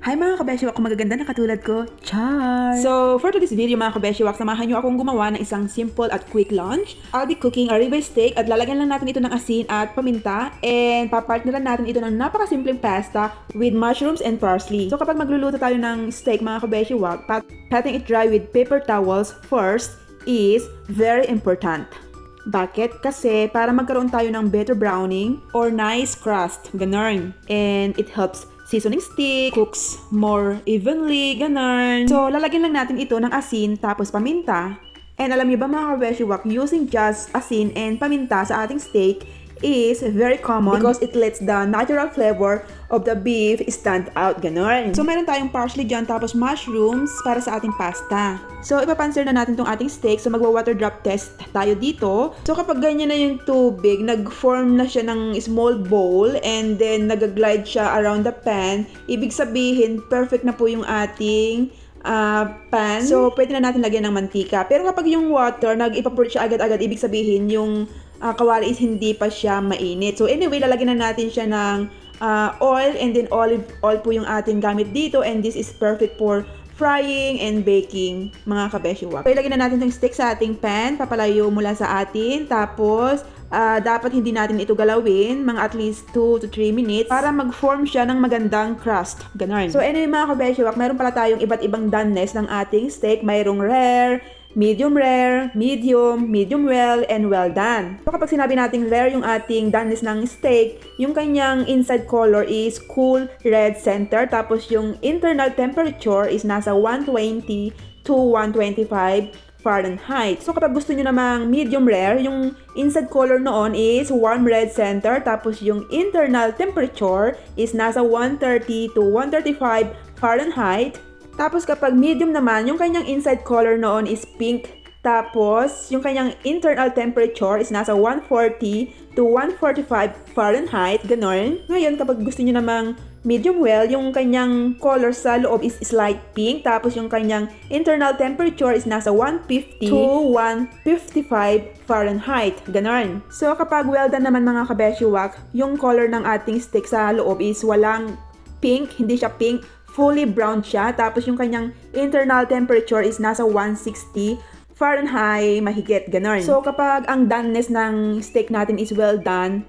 Hi mga kabeshiwak, kung magaganda na katulad ko, char! So, for today's video mga kabeshiwak, samahan nyo akong gumawa ng isang simple at quick lunch. I'll be cooking a ribeye steak at lalagyan lang natin ito ng asin at paminta. And papartneran natin ito ng napakasimpleng pasta with mushrooms and parsley. So kapag magluluto tayo ng steak mga kabeshiwak, patting it dry with paper towels first is very important. Bakit? Kasi para magkaroon tayo ng better browning or nice crust, ganun. And it helps seasoning stick, cooks more evenly, ganun. So, lalagyan lang natin ito ng asin tapos paminta. And alam niyo ba mga kabeshiwak, using just asin and paminta sa ating steak is very common because it lets the natural flavor of the beef stand out, ganun. So, meron tayong parsley dyan tapos mushrooms para sa ating pasta. So, ipapanser na natin tong ating steak. So, magwa-water drop test tayo dito. So, kapag ganyan na yung tubig, nag-form na siya ng small bowl and then nag-glide siya around the pan, ibig sabihin, perfect na po yung ating pan. So, pwede na natin lagyan ng mantika. Pero kapag yung water, nag-evaporate siya agad-agad, ibig sabihin, yung kawali is hindi pa siya mainit. So, anyway, lalagyan na natin siya ng oil and then olive oil po yung ating gamit dito and this is perfect for frying and baking, mga kabeshiwak. So, ilagyan na natin itong steak sa ating pan, papalayo mula sa atin, tapos dapat hindi natin ito galawin, mga at least 2 to 3 minutes para mag-form siya ng magandang crust. Ganon. So anyway mga kabeshiwak, mayroon pala tayong iba't ibang doneness ng ating steak. Mayroong rare, medium, medium well, and well done. So kapag sinabi nating rare yung ating doneness ng steak, yung kanyang inside color is cool red center, tapos yung internal temperature is nasa 120 to 125 Fahrenheit. So kapag gusto nyo namang medium rare, yung inside color noon is warm red center, tapos yung internal temperature is nasa 130 to 135 Fahrenheit. Tapos kapag medium naman, yung kanyang inside color noon is pink, tapos yung kanyang internal temperature is nasa 140 to 145 Fahrenheit, ganon. Ngayon kapag gusto nyo namang medium well, yung kanyang color sa loob is light pink, tapos yung kanyang internal temperature is nasa 150 to 155 Fahrenheit, ganon. So kapag well done naman mga kabeshiwak, yung color ng ating steak sa loob is walang pink, hindi siya pink, fully brown siya, tapos yung kanyang internal temperature is nasa 160 Fahrenheit, mahigit, ganon. So kapag ang doneness ng steak natin is well done,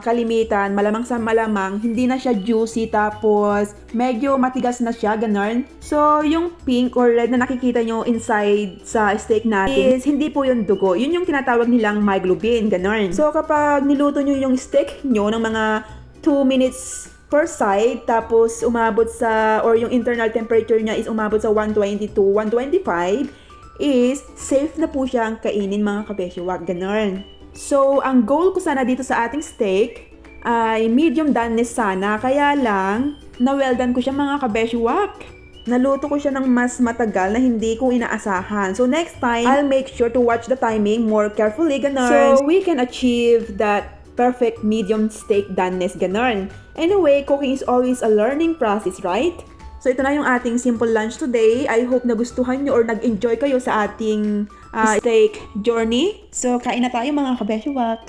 kalimitan, malamang sa malamang, hindi na siya juicy, tapos medyo matigas na siya, ganon. So, yung pink or red na nakikita nyo inside sa steak natin is hindi po yung dugo. Yun yung tinatawag nilang myoglobin, ganon. So, kapag niluto nyo yung steak nyo ng mga 2 minutes per side, tapos umabot sa, or yung internal temperature niya is umabot sa 120 to 125, is safe na po siyang kainin mga kabeshiwak, ganon. So, ang goal ko sana dito sa ating steak ay medium doneness sana. Kaya lang, na-well done ko siya mga kabeshiwak. Naluto ko siya ng mas matagal na hindi ko inaasahan. So, next time, I'll make sure to watch the timing more carefully, ganon. So, we can achieve that perfect medium steak doneness, ganon. Anyway, cooking is always a learning process, right? So, ito na yung ating simple lunch today. I hope nagustuhan nyo or nag-enjoy kayo sa ating steak journey. So, kain na tayo mga kabeshiwak.